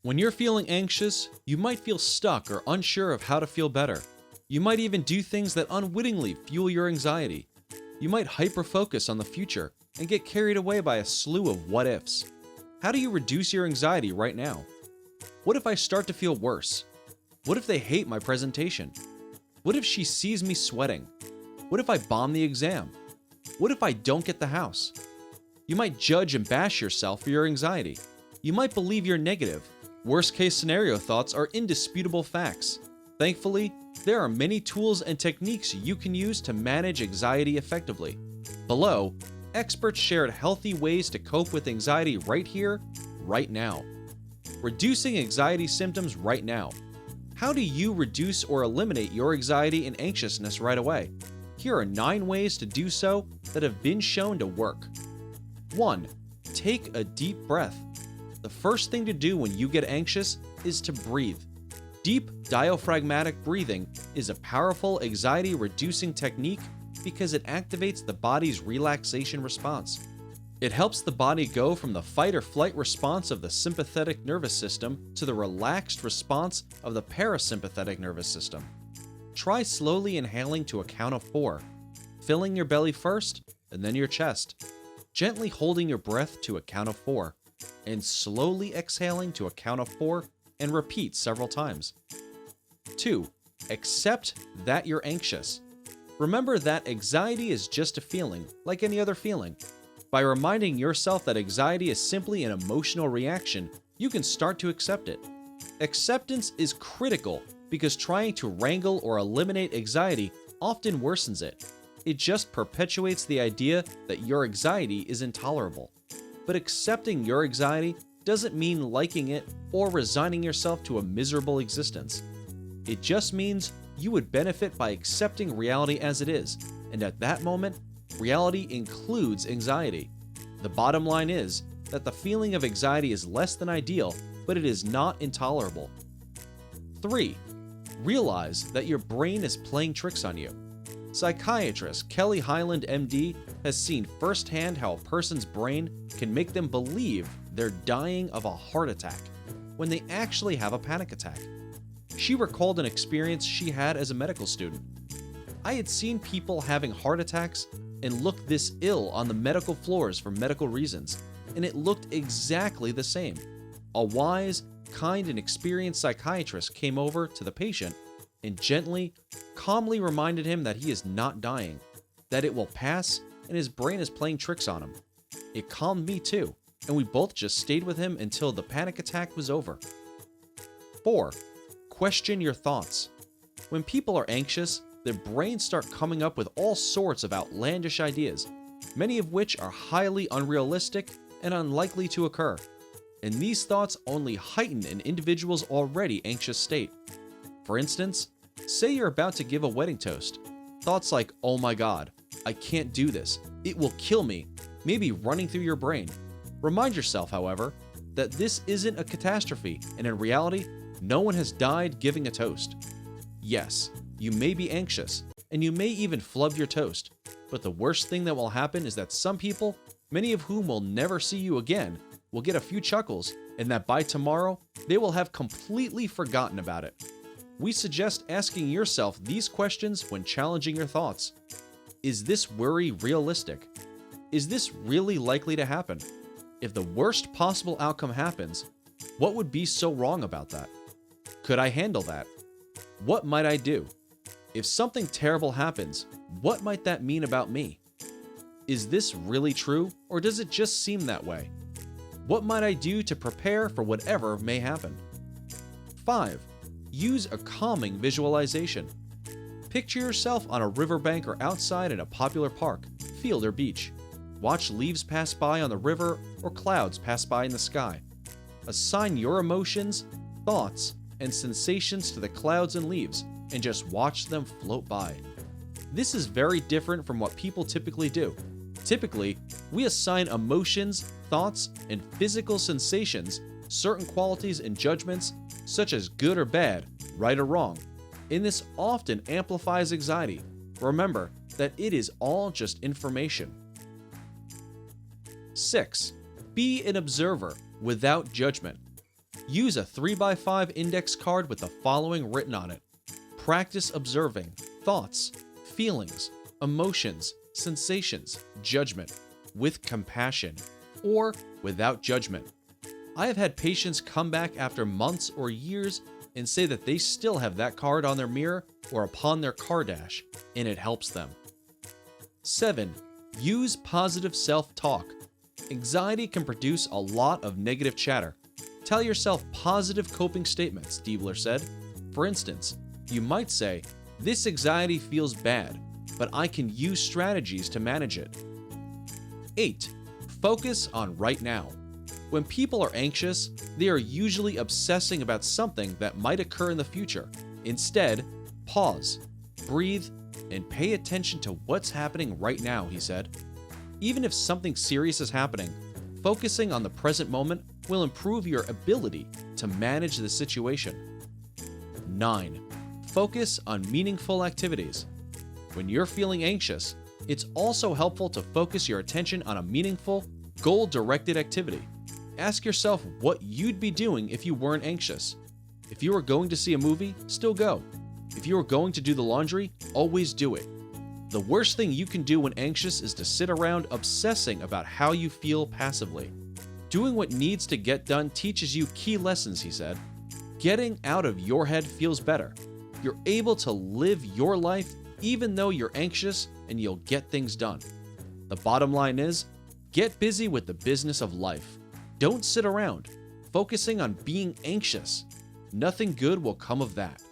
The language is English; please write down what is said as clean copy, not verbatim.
When you're feeling anxious, you might feel stuck or unsure of how to feel better. You might even do things that unwittingly fuel your anxiety. You might hyper-focus on the future and get carried away by a slew of what-ifs. How do you reduce your anxiety right now? What if I start to feel worse? What if they hate my presentation? What if she sees me sweating? What if I bomb the exam? What if I don't get the house? You might judge and bash yourself for your anxiety. You might believe you're negative. Worst case scenario thoughts are indisputable facts. Thankfully, there are many tools and techniques you can use to manage anxiety effectively. Below, experts shared healthy ways to cope with anxiety right here, right now. Reducing anxiety symptoms right now. How do you reduce or eliminate your anxiety and anxiousness right away? Here are 9 ways to do so that have been shown to work. 1. Take a deep breath. The first thing to do when you get anxious is to breathe. Deep diaphragmatic breathing is a powerful anxiety-reducing technique because it activates the body's relaxation response. It helps the body go from the fight or flight response of the sympathetic nervous system to the relaxed response of the parasympathetic nervous system. Try slowly inhaling to a count of 4, filling your belly first and then your chest, gently holding your breath to a count of 4, and slowly exhaling to a count of 4 and repeat several times. 2. Accept that you're anxious. Remember that anxiety is just a feeling, like any other feeling. By reminding yourself that anxiety is simply an emotional reaction, you can start to accept it. Acceptance is critical because trying to wrangle or eliminate anxiety often worsens it. It just perpetuates the idea that your anxiety is intolerable. But accepting your anxiety doesn't mean liking it or resigning yourself to a miserable existence. It just means you would benefit by accepting reality as it is, and at that moment, reality includes anxiety. The bottom line is that the feeling of anxiety is less than ideal, but it is not intolerable. 3. Realize that your brain is playing tricks on you. Psychiatrist Kelly Highland, MD, has seen firsthand how a person's brain can make them believe they're dying of a heart attack when they actually have a panic attack. She recalled an experience she had as a medical student. I had seen people having heart attacks and look this ill on the medical floors for medical reasons, and it looked exactly the same. A wise, kind, and experienced psychiatrist came over to the patient and gently, calmly reminded him that he is not dying, that it will pass, and his brain is playing tricks on him. It calmed me too, and we both just stayed with him until the panic attack was over. 4. Question your thoughts. When people are anxious, their brains start coming up with all sorts of outlandish ideas, many of which are highly unrealistic and unlikely to occur. And these thoughts only heighten an individual's already anxious state. For instance, say you're about to give a wedding toast. Thoughts like, "Oh my God, I can't do this, it will kill me," may be running through your brain. Remind yourself, however, that this isn't a catastrophe, and in reality, no one has died giving a toast. Yes, you may be anxious, and you may even flub your toast, but the worst thing that will happen is that some people, many of whom will never see you again, will get a few chuckles, and that by tomorrow, they will have completely forgotten about it. We suggest asking yourself these questions when challenging your thoughts. Is this worry realistic? Is this really likely to happen? If the worst possible outcome happens, what would be so wrong about that? Could I handle that? What might I do? If something terrible happens, what might that mean about me? Is this really true, or does it just seem that way? What might I do to prepare for whatever may happen? 5. Use a calming visualization. Picture yourself on a riverbank or outside in a popular park, field, or beach. Watch leaves pass by on the river or clouds pass by in the sky. Assign your emotions, thoughts, and sensations to the clouds and leaves, and just watch them float by. This is very different from what people typically do. Typically, we assign emotions, thoughts, and physical sensations certain qualities and judgments, such as good or bad, right or wrong, and this often amplifies anxiety. Remember that it is all just information. 6. Be an observer without judgment. Use a 3x5 index card with the following written on it. Practice observing thoughts, feelings, emotions, sensations, judgment, with compassion, or without judgment. I have had patients come back after months or years and say that they still have that card on their mirror or upon their car dash, and it helps them. 7. Use positive self-talk. Anxiety can produce a lot of negative chatter. Tell yourself positive coping statements, Diebler said. For instance, you might say, "This anxiety feels bad, but I can use strategies to manage it." 8. Focus on right now. When people are anxious, they are usually obsessing about something that might occur in the future. Instead, pause, breathe, and pay attention to what's happening right now, he said. Even if something serious is happening, focusing on the present moment will improve your ability to manage the situation. 9. Focus on meaningful activities. When you're feeling anxious, it's also helpful to focus your attention on a meaningful, goal-directed activity. Ask yourself what you'd be doing if you weren't anxious. If you were going to see a movie, still go. If you were going to do the laundry, always do it. The worst thing you can do when anxious is to sit around obsessing about how you feel passively. Doing what needs to get done teaches you key lessons, he said. Getting out of your head feels better. You're able to live your life even though you're anxious, and you'll get things done. The bottom line is, get busy with the business of life. Don't sit around, focusing on being anxious. Nothing good will come of that.